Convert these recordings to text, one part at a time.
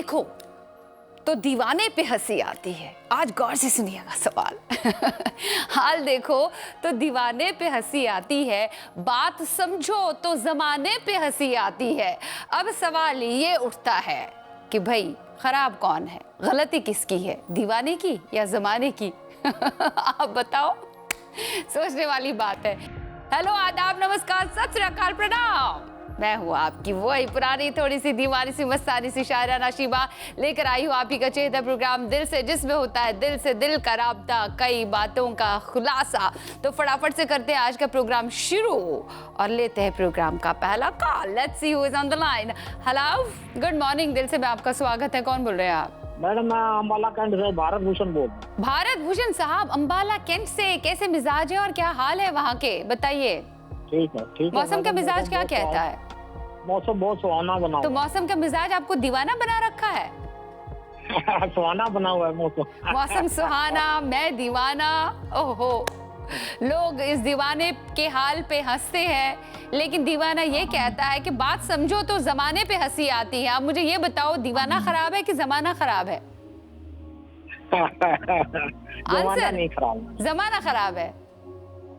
देखो तो दीवाने पे हंसी आती है। आज गौर से सुनिएगा सवाल। हाल देखो तो दीवाने पे हंसी आती है, बात समझो तो जमाने पे हंसी आती है। अब सवाल ये उठता है कि भाई खराब कौन है, गलती किसकी है, दीवाने की या जमाने की? आप बताओ, सोचने वाली बात है। हेलो, आदाब, नमस्कार, सत श्री अकाल, प्रणाम। मैं हूँ आपकी वही पुरानी थोड़ी सी दीवानी सी मस्तानी सी शायरा नाशिबा, लेकर आई हूँ आप ही का चहेता प्रोग्राम दिल से, जिसमें होता है दिल से दिल का राब्ता, कई बातों का खुलासा। तो फटाफट से करते हैं आज का प्रोग्राम शुरू और लेते हैं प्रोग्राम का पहला call. Let's see who is on the line. Hello, good morning, दिल से में आपका स्वागत है। कौन बोल रहे हैं आप? मैडम, मैं अम्बाला कैंट से भारत भूषण बोल। भारत भूषण साहब, अम्बाला कैंट से, कैसे मिजाज है और क्या हाल है वहाँ के, बताइए। ठीक है, ठीक है। मौसम का मिजाज क्या कहता है? मौसम बहुत सुहाना बना हुआ। तो मौसम का मिजाज आपको दीवाना बना रखा है? सुहाना बना हुआ है मौसम। मौसम सुहाना, मैं दीवाना। ओहो, लोग इस दीवाने के हाल पे हंसते हैं, लेकिन दीवाना ये कहता है कि बात समझो तो जमाने पे हंसी आती है। आप मुझे ये बताओ, दीवाना खराब है कि जमाना खराब है? जमाना नहीं खराब, जमाना खराब है।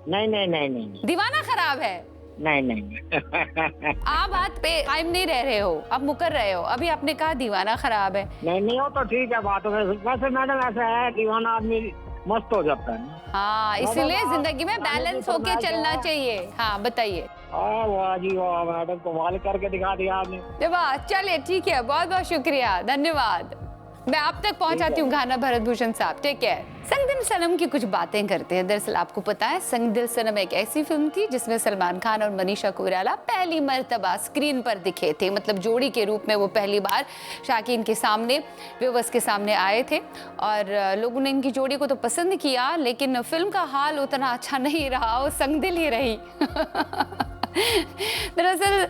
नहीं नहीं नहीं नहीं, दीवाना खराब है। नहीं नहीं। आप बात पे कायम नहीं रह रहे हो, अब मुकर रहे हो। अभी आपने कहा दीवाना खराब है। नहीं हो तो ठीक है बात। वैसे मैडम ऐसा है, दीवाना आदमी मस्त हो जाता है। हाँ, इसीलिए जिंदगी में बैलेंस होके चलना चाहिए। हाँ, बताइए। वाह जी वाह, मैडम कमाल करके दिखा दिया आपने। वाह, चलिए ठीक है, बहुत बहुत शुक्रिया, धन्यवाद। मैं आप तक पहुंचाती हूँ गाना भरत भूषण साहब। Take care. संग दिल सनम की कुछ बातें करते हैं। दरअसल आपको पता है, संग दिल सनम एक ऐसी फिल्म थी जिसमें सलमान खान और मनीषा कोइराला पहली मर्तबा स्क्रीन पर दिखे थे। मतलब जोड़ी के रूप में वो पहली बार शाकीन के सामने, व्यूअर्स के सामने आए थे और लोगों ने इनकी जोड़ी को तो पसंद किया, लेकिन फिल्म का हाल उतना अच्छा नहीं रहा, वो संग दिल ही रही। दरअसल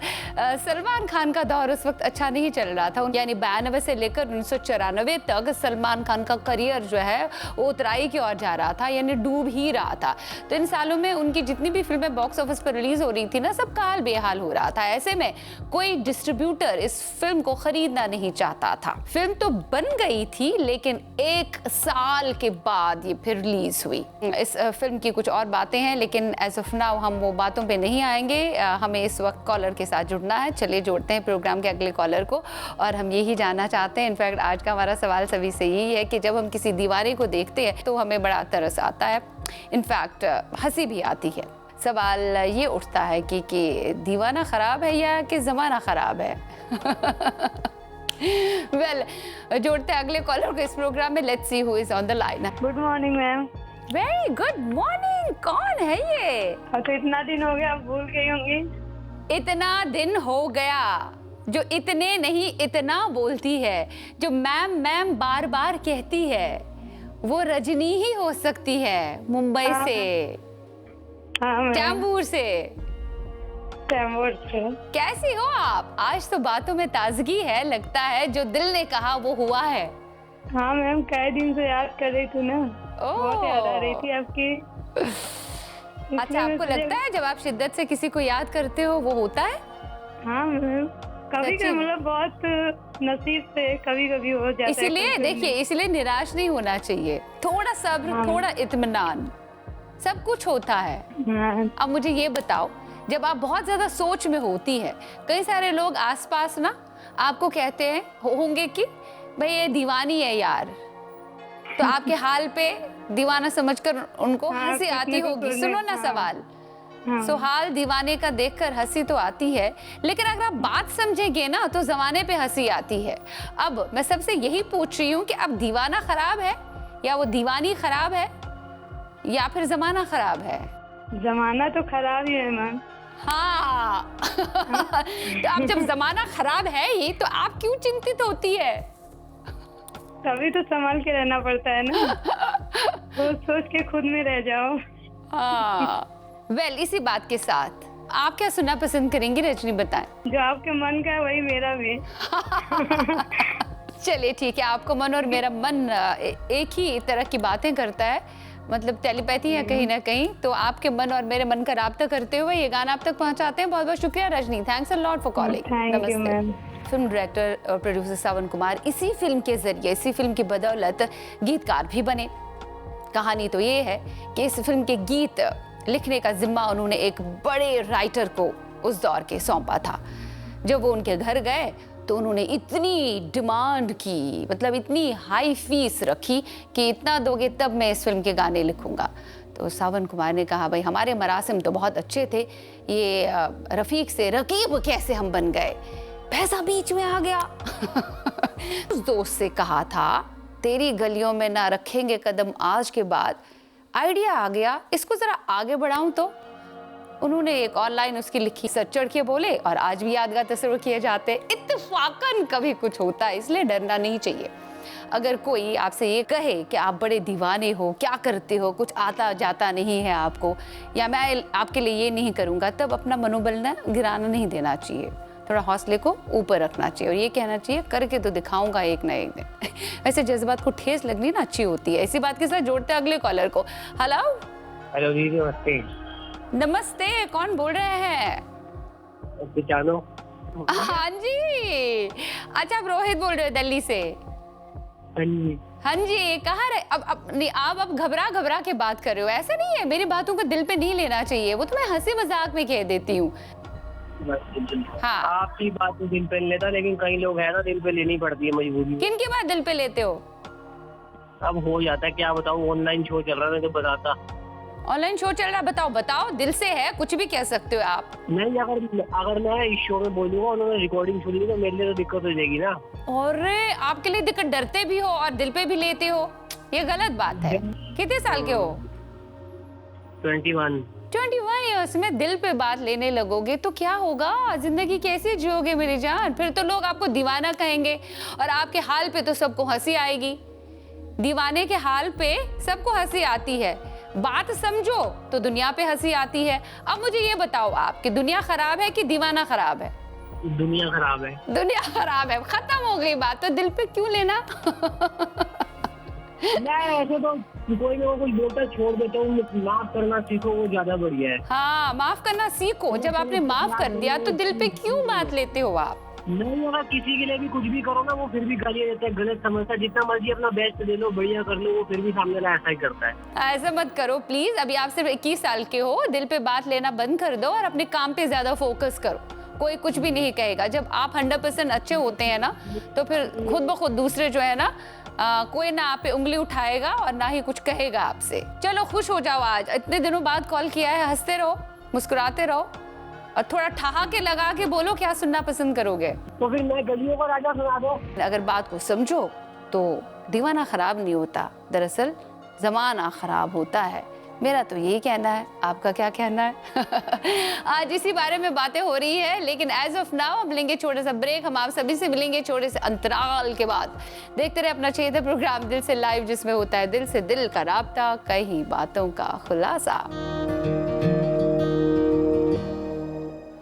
सलमान खान का दौर उस वक्त अच्छा नहीं चल रहा था। यानी 92 से लेकर 1994 तक सलमान खान का करियर जो है वो उतराई की ओर जा रहा था, यानी डूब ही रहा था। तो इन सालों में उनकी जितनी भी फिल्में बॉक्स ऑफिस पर रिलीज हो रही थी ना, सबका हाल बेहाल हो रहा था। ऐसे में कोई डिस्ट्रीब्यूटर इस फिल्म को खरीदना नहीं चाहता था। फिल्म तो बन गई थी, लेकिन 1 साल के बाद ये फिर रिलीज हुई। इस फिल्म की कुछ और बातें हैं, लेकिन एज ऑफ नाउ हम वो बातों पे नहीं आएंगे। हमें इस वक्त कॉलर के साथ जुड़ना है। चलिए जोड़ते हैं प्रोग्राम के अगले कॉलर को, और हम यही जानना चाहते हैं। इनफैक्ट आज का हमारा सवाल सभी से यही है कि जब हम किसी दीवाने को देखते हैं तो हमें बड़ा तरस आता है, इनफैक्ट हंसी भी आती है। सवाल ये उठता है कि दीवाना खराब है या कि जमाना खराब है? वेल, जोड़ते हैं अगले कॉलर को इस प्रोग्राम में। Let's see who is on the line. Good morning ma'am. Very good morning. कौन है ये? तो इतना दिन हो गया, आप भूल गई होंगी। इतना दिन हो गया, जो इतने नहीं इतना बोलती है, जो मैम मैम बार बार कहती है, वो रजनी ही हो सकती है, मुंबई से, चैम्बूर से। कैसी हो आप? आज तो बातों में ताजगी है, लगता है जो दिल ने कहा वो हुआ है। हाँ मैम, कई दिन से याद कर रही थी ना, बहुत याद आ रही थी आपकी। अच्छा, आपको लगता है जब आप शिद्दत से किसी को याद करते हो वो होता है? हाँ मैम, कभी कभी मतलब बहुत नसीब से कभी कभी हो जाता है। इसीलिए देखिए, इसलिए निराश नहीं होना चाहिए। थोड़ा सब्र, थोड़ा इत्मीनान, सब कुछ होता है। अब मुझे ये बताओ, जब आप बहुत ज्यादा सोच में होती है, कई सारे लोग आसपास ना आपको कहते हैं होंगे कि भाई ये दीवानी है यार, तो आपके हाल पे दीवाना समझकर उनको हंसी आती होगी। सुनो ना सवाल। सो हाल दीवाने का देखकर हंसी तो आती है, लेकिन अगर आप बात समझेंगे ना तो जमाने पे हंसी आती है। अब मैं सबसे यही पूछ रही हूँ कि अब दीवाना खराब है या वो दीवानी खराब है या फिर जमाना खराब है? जमाना तो खराब ही है मैम। हाँ। तो अब जब जमाना खराब है ही, तो आप क्यों चिंतित होती है? कभी तो संभाल के रहना पड़ता है ना। सोच के खुद में रह जाओ। हाँ, वेल, इसी बात के साथ आप क्या सुनना पसंद करेंगी रजनी, बताएं। जो आपके मन का है वही मेरा भी। चलिए ठीक है, आपको मन और मेरा मन एक ही तरह की बातें करता है, मतलब टेलीपैथी है कहीं ना कहीं। तो आपके मन और मेरे मन का राब्ता करते हुए ये गाना आप तक पहुंचाते हैं। बहुत बहुत शुक्रिया Rajni, thanks a lot for calling. Thank you ma'am. Film director और प्रोड्यूसर सावन कुमार इसी फिल्म के जरिए, इसी फिल्म की बदौलत गीतकार भी बने। कहानी तो ये है कि इस फिल्म के गीत लिखने का जिम्मा उन्होंने एक बड़े राइटर को उस दौर के सौंपा था। जब वो उनके घर गए तो उन्होंने इतनी डिमांड की, मतलब इतनी हाई फीस रखी कि इतना दोगे तब मैं इस फिल्म के गाने लिखूंगा। तो सावन कुमार ने कहा, भाई हमारे मरासिम तो बहुत अच्छे थे, ये रफ़ीक से रकीब कैसे हम बन गए, पैसा बीच में आ गया। उस दोस्त से कहा था, तेरी गलियों में ना रखेंगे कदम आज के बाद, आइडिया आ गया, इसको जरा आगे बढ़ाऊं तो। उन्होंने एक ऑनलाइन उसकी लिखी सच चढ़ के बोले और आज भी यादगार तस्वीर किए जाते। इत्तेफाकन कभी कुछ होता है, इसलिए डरना नहीं चाहिए। अगर कोई आपसे ये कहे कि आप बड़े दीवाने हो, क्या करते हो, कुछ आता जाता नहीं है आपको, या मैं आपके लिए ये नहीं करूँगा, तब अपना मनोबल ना गिराना नहीं देना चाहिए। थोड़ा हौसले को ऊपर रखना चाहिए और ये कहना चाहिए करके तो दिखाऊंगा एक ना एक दिन। वैसे जज्बात को ठेस लगनी ना अच्छी होती है। इसी बात के साथ जोड़ते हैं अगले कॉलर को। हेलो हेलो दीदी, नमस्ते। नमस्ते, कौन बोल रहे हैं? पहचानो? हाँ जी, अच्छा आप रोहित बोल रहे हो दिल्ली से? हाँ जी। हाँ जी, कहाँ रहे अब नहीं, आप अब घबरा के बात कर रहे हो, ऐसा नहीं है। मेरी बातों को दिल पे नहीं लेना चाहिए, वो तो मैं हंसी मजाक में कह देती हूँ। हाँ, आपकी बात तो दिल पे नहीं लेता, लेकिन कई लोग हैं ना, दिल पे लेनी पड़ती है मजबूरी। किन की बात दिल पे लेते हो? अब हो जाता है, क्या बताऊँ, ऑनलाइन शो चल रहा है तो बताता। ऑनलाइन शो चल रहा है, बताओ बताओ, दिल से है, कुछ भी कह सकते हो आप। नहीं, अगर मैं इस शो में बोलूंगा, उन्होंने रिकॉर्डिंग सुनी तो मेरे लिए तो दिक्कत हो जाएगी ना। और आपके लिए दिक्कत, डरते भी हो और दिल पे भी लेते हो, ये गलत बात है। कितने साल के हो? 21। 21 ईयर्स में दिल पे बात लेने लगोगे तो क्या होगा? जिंदगी कैसे जियोगे मेरी जान? फिर तो लोग आपको दीवाना कहेंगे और आपके हाल पे तो सबको हंसी आएगी। दीवाने के हाल पे सबको हंसी आती है, बात समझो तो दुनिया पे हंसी आती है। अब मुझे ये बताओ आप कि दुनिया खराब है कि दीवाना खराब है? दुनिया खराब है। दुनिया खराब है, खत्म हो गई बात, तो दिल पे क्यों लेना? मैं ऐसे तो कोई ना कोई बोलता छोड़ देता हूँ, माफ करना सीखो, वो ज्यादा बढ़िया है। हाँ, माफ करना सीखो। जब आपने माफ कर दिया तो दिल पे क्यों बात लेते हो आप? नहीं, अगर किसी के लिए भी कुछ भी करो ना, वो फिर भी गालियां देता है, गलत समझता है। जितना मर्जी अपना बेस्ट दे लो, बढ़िया कर लो, वो फिर भी सामने वाला ऐसा ही करता है। ऐसा मत करो प्लीज। अभी आप सिर्फ 21 साल के हो, दिल पे बात लेना बंद कर दो और अपने काम पे ज्यादा फोकस करो। कोई कुछ भी नहीं कहेगा। जब आप 100% अच्छे होते हैं ना, तो फिर खुद ब खुद दूसरे जो है ना, कोई ना आप पे उंगली उठाएगा और ना ही कुछ कहेगा आपसे। चलो खुश हो जाओ, आज इतने दिनों बाद कॉल किया है, हंसते रहो, मुस्कुराते रहो और थोड़ा ठहाके लगा के बोलो क्या सुनना पसंद करोगे। तो फिर मैं गलियों का राजा सुना दो। अगर बात को समझो तो दीवाना खराब नहीं होता, दरअसल जमाना खराब होता है। मेरा तो यही कहना है, आपका क्या कहना है? आज इसी बारे में बातें हो रही है, लेकिन एज ऑफ नाउ हम लेंगे छोटे सा ब्रेक। हम आप सभी से मिलेंगे छोटे से अंतराल के बाद। देखते रहे अपना चाहिए था प्रोग्राम दिल से लाइव, जिसमें होता है दिल से दिल का राब्ता, कई बातों का खुलासा।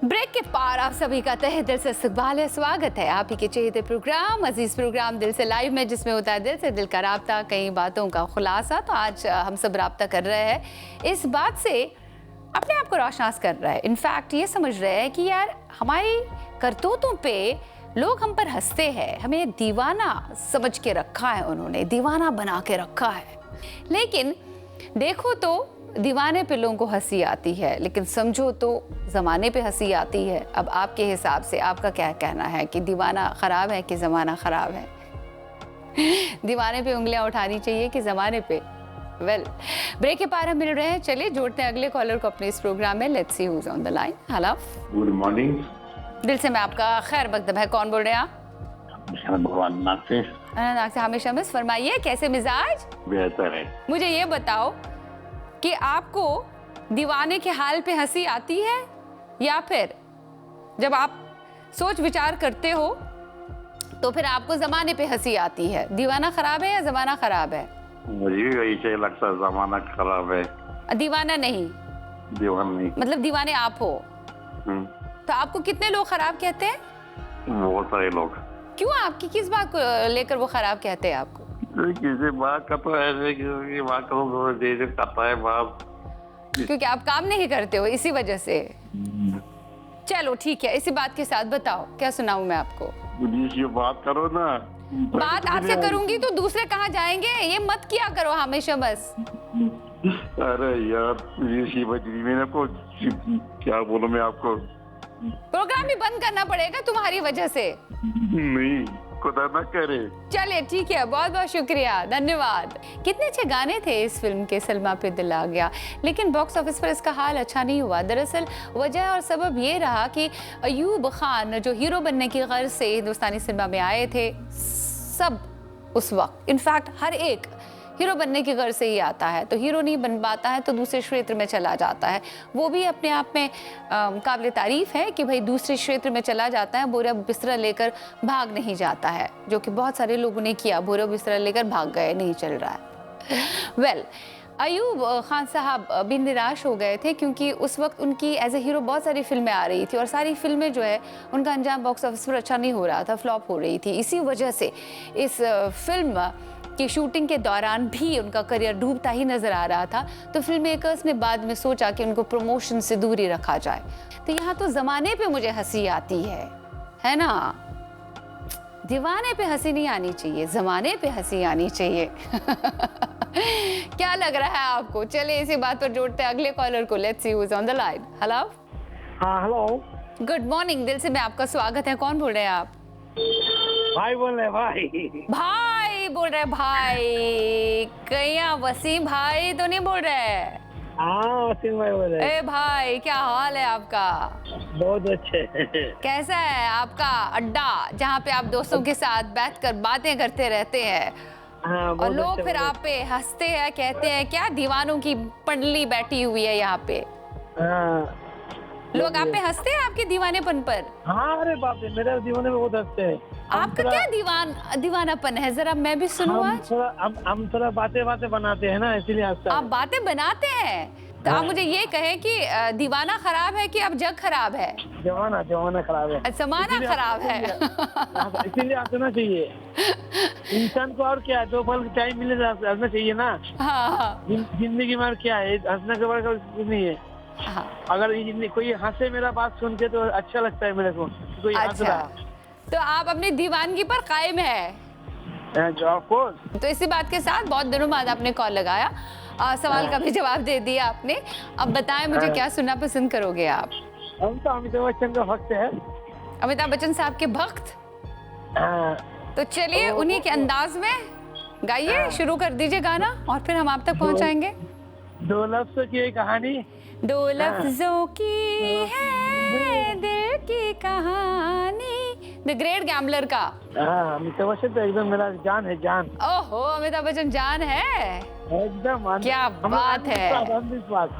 ब्रेक के पार आप सभी का तहे दिल से इस्तकबाल है, स्वागत है आप ही के चहेते प्रोग्राम, अजीज प्रोग्राम दिल से लाइव में, जिसमें होता है दिल से दिल का राब्ता, कई बातों का खुलासा। तो आज हम सब राब्ता कर रहे हैं इस बात से, अपने आप को रोशनास कर रहा है। इनफैक्ट ये समझ रहे हैं कि यार हमारी करतूतों पे लोग हम पर हंसते हैं, हमें दीवाना समझ के रखा है, उन्होंने दीवाना बना के रखा है। लेकिन देखो तो दीवाने पे लोगों को हंसी आती है, लेकिन समझो तो ज़माने पे हंसी आती है। अब आपके हिसाब से आपका क्या कहना है कि दीवाना ख़राब है कि ज़माना ख़राब है? दीवाने पे उंगलियां उठानी चाहिए कि ज़माने पे? वेल, ब्रेक के पार हम मिल रहे हैं, चलिए जोड़ते हैं अगले कॉलर को अपने इस प्रोग्राम में। Let's see who's on the line. Hello, good morning. दिल से मैं आपका खैर मकदम है, कौन बोल रहे हैं आप? अनंतनाग से। अनंतनाग से। हमेशा मिस फरमाइए, कैसे मिजाज? बेहतर है। मुझे ये बताओ कि आपको दीवाने के हाल पे हंसी आती है, या फिर जब आप सोच विचार करते हो तो फिर आपको जमाने पे हंसी आती है? दीवाना खराब है या जमाना खराब है? मुझे भी वही चाहिए लगता है, जमाना खराब है। दीवाना नहीं? दीवाना नहीं। मतलब दीवाने आप हो। तो आपको कितने लोग खराब कहते हैं? बहुत सारे लोग। क्यों, आपकी किस बात को लेकर वो खराब कहते हैं आपको? किसी बात का तो ऐसे किसी बात का तो जैसे करता है बात, क्योंकि आप काम नहीं करते हो, इसी वजह से। चलो ठीक है, इसी बात के साथ बताओ क्या सुनाऊं मैं आपको? प्लीज ये बात करो ना। बात आपसे करूंगी तो दूसरे कहाँ जाएंगे, ये मत किया करो हमेशा बस। अरे यार प्लीज ये बजरी में आपको क्या बोलूं मैं आपको। प्रोग्राम भी बंद करना पड़ेगा तुम्हारी वजह से। नहीं खुदा ना करे। चलिए ठीक है, बहुत बहुत शुक्रिया, धन्यवाद। कितने अच्छे गाने थे इस फिल्म के, सलमा पे दिल आ गया, लेकिन बॉक्स ऑफिस पर इसका हाल अच्छा नहीं हुआ। दरअसल वजह और सबब ये रहा कि अयूब खान जो हीरो बनने की गर्ज से हिंदुस्तानी सिनेमा में आए थे, सब उस वक्त इनफैक्ट हर एक हीरो बनने की गर्ज से ही आता है, तो हीरो नहीं बन पाता है तो दूसरे क्षेत्र में चला जाता है। वो भी अपने आप में काबिल तारीफ है कि भाई दूसरे क्षेत्र में चला जाता है, बोरा बिस्तरा लेकर भाग नहीं जाता है, जो कि बहुत सारे लोगों ने किया, बोरा बिस्तरा लेकर भाग गए, नहीं चल रहा है। वेल अयूब खान साहब भी निराश हो गए थे क्योंकि उस वक्त उनकी एज ए हीरो बहुत सारी फिल्में आ रही थी और सारी फिल्में जो है उनका अंजाम बॉक्स ऑफिस पर अच्छा नहीं हो रहा था, फ्लॉप हो रही थी। इसी वजह से इस फिल्म की शूटिंग के दौरान भी उनका करियर डूबता ही नजर आ रहा था। तो फिल्म मेकर्स ने बाद में सोचा कि उनको प्रमोशन से दूरी रखा जाए। तो यहाँ तो जमाने पे मुझे हंसी आती है ना, दीवाने पे हंसी नहीं आनी चाहिए, जमाने पे हंसी आनी चाहिए। क्या लग रहा है आपको? चलिए इसी बात पर जोड़ते हैं अगले कॉलर को। Let's see who is on the line. Hello. हाँ हेलो। गुड मॉर्निंग, दिल से मैं आपका स्वागत है। कौन बोल रहे हैं आप? भाई बोल रहे भाई। भाई बोल रहे हैं भाई, कहीं वसीम भाई तो नहीं बोल रहे? हाँ वसीम भाई बोल रहे। ए भाई क्या हाल है आपका? बहुत अच्छे। कैसा है आपका अड्डा जहाँ पे आप दोस्तों के साथ बैठकर बातें करते रहते हैं? हाँ, और लोग फिर आप पे हंसते हैं, कहते हैं क्या दीवानों की पंडली बैठी हुई है यहाँ पे। हाँ, लोग आप पे हंसते हैं आपके दीवानेपन पर? हाँ अरे बाप रे, मेरे दीवाने में बहुत हंसते हैं। आपका क्या दीवानापन है, जरा मैं भी सुनूं आज। हम थोड़ा बातें बनाते हैं ना, इसीलिए हंसता आप बातें बनाते हैं तो आप मुझे ये कहें कि दीवाना खराब है कि अब जग खराब है? जमाना खराब है, जमाना खराब है। इसीलिए हंसना चाहिए इंसान को। और क्या, दो पल टाइम मिले तो हंसना चाहिए ना। हाँ जिंदगी में और क्या है, हंसने के बाद कुछ नहीं है। हाँ। अगर कोई हंसे मेरा बात सुन के तो अच्छा लगता है मेरे को, कोई हंस अच्छा, रहा। तो आप अपनी दीवानगी पर कायम है? Of course. तो इसी बात के साथ बहुत दिनों बाद आपने कॉल लगाया, सवाल का भी जवाब दे दिया आपने। अब बताएं मुझे क्या सुनना पसंद करोगे आप? हम तो अमिताभ बच्चन का भक्त है। अमिताभ बच्चन साहब के भक्त? हाँ, तो चलिए उन्हीं के अंदाज में गाइए, शुरू कर दीजिए गाना और फिर हम आप तक पहुंचाएंगे। दो लफ्ज़ों की एक कहानी। दो लफ्जों की है दिल की कहानी, द ग्रेट गैम्बलर का। हाँ, अमिताभ बच्चन तो एकदम मेरा जान है, जान। ओहो, अमिताभ बच्चन जान है, एकदम क्या बात है। अंधविश्वास।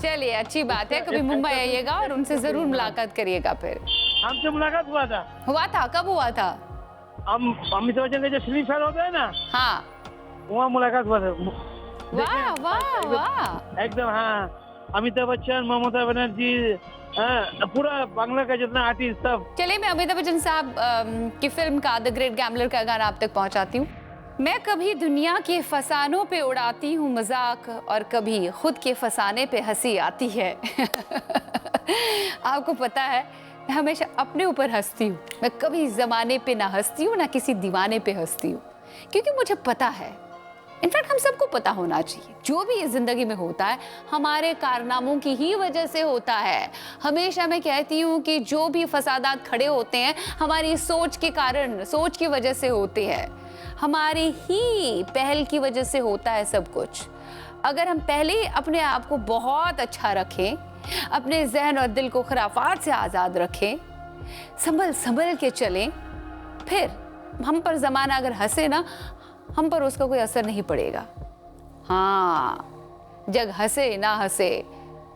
चलिए अच्छी बात है, कभी मुंबई आइएगा और उनसे जरूर मुलाकात करिएगा। फिर हमसे मुलाकात हुआ था। कब हुआ था? हम अमिताभ बच्चन के जो फिल्म फेयर होता है ना, हाँ। वहाँ मुलाकात हुआ था। वाह वाह वाह, एकदम। हाँ, अमिताभ बच्चन, ममता बनर्जी, हाँ, पूरा बांग्ला का जितना आर्टिस्ट सब। चलिए मैं अमिताभ बच्चन साहब की फिल्म का द ग्रेट गैम्बलर का गाना आप तक पहुंचाती हूँ। मैं कभी दुनिया के फसानों पे उड़ाती हूँ मजाक और कभी खुद के फसाने पे हंसी आती है। आपको पता है मैं हमेशा अपने ऊपर हंसती हूँ, मैं कभी जमाने पे ना हंसती हूँ ना किसी दीवाने पे हंसती हूँ, क्योंकि मुझे पता है, इनफैक्ट हम सबको पता होना चाहिए, जो भी इस जिंदगी में होता है हमारे कारनामों की ही वजह से होता है। हमेशा मैं कहती हूँ कि जो भी फसादात खड़े होते हैं हमारी सोच के कारण, सोच की वजह से होते हैं, हमारी ही पहल की वजह से होता है सब कुछ। अगर हम पहले ही अपने आप को बहुत अच्छा रखें, अपने जहन और दिल को खुराफात से आज़ाद रखें, संभल संभल के चलें, फिर हम पर ज़माना अगर हंसे ना, हम पर उसका कोई असर नहीं पड़ेगा। हाँ, जग हंसे ना हंसे,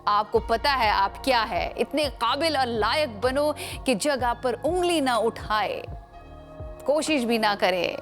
आपको पता है आप क्या है, इतने काबिल और लायक बनो कि जग आप पर उंगली ना उठाए, कोशिश भी ना करे।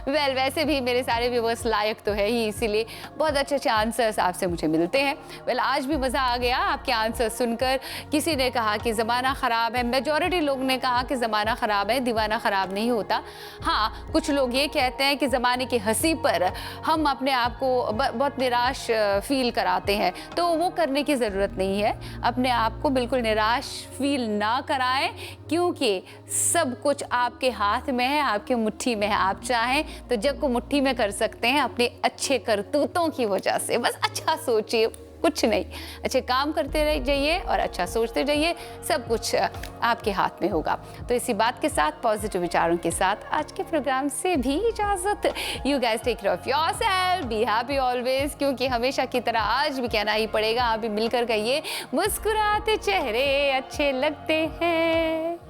वेल वैसे भी मेरे सारे व्यूवर्स लायक तो है ही, इसीलिए बहुत अच्छे अच्छे आंसर्स आपसे मुझे मिलते हैं। वेल आज भी मज़ा आ गया आपके आंसर सुनकर। किसी ने कहा कि ज़माना ख़राब है, मेजॉरिटी लोग ने कहा कि ज़माना ख़राब है, दीवाना ख़राब नहीं होता। हाँ, कुछ लोग ये कहते हैं कि ज़माने की हंसी पर हम अपने आप को बहुत निराश फील कराते हैं, तो वो करने की ज़रूरत नहीं है। अपने आप को बिल्कुल निराश फील ना कराएं, क्योंकि सब कुछ आपके हाथ में है, आपके मुट्ठी में है। आप चाहें तो जग को मुट्ठी में कर सकते हैं अपने अच्छे करतूतों की वजह से। बस अच्छा सोचिए, कुछ नहीं, अच्छे काम करते रह जाइए और अच्छा सोचते जाइए, सब कुछ आपके हाथ में होगा। तो इसी बात के साथ, पॉजिटिव विचारों के साथ आज के प्रोग्राम से भी इजाज़त। You guys take care of yourself, be happy always, क्योंकि हमेशा की तरह आज भी कहना ही पड़ेगा, आप भी मिलकर कहिए, मुस्कुराते चेहरे अच्छे लगते हैं।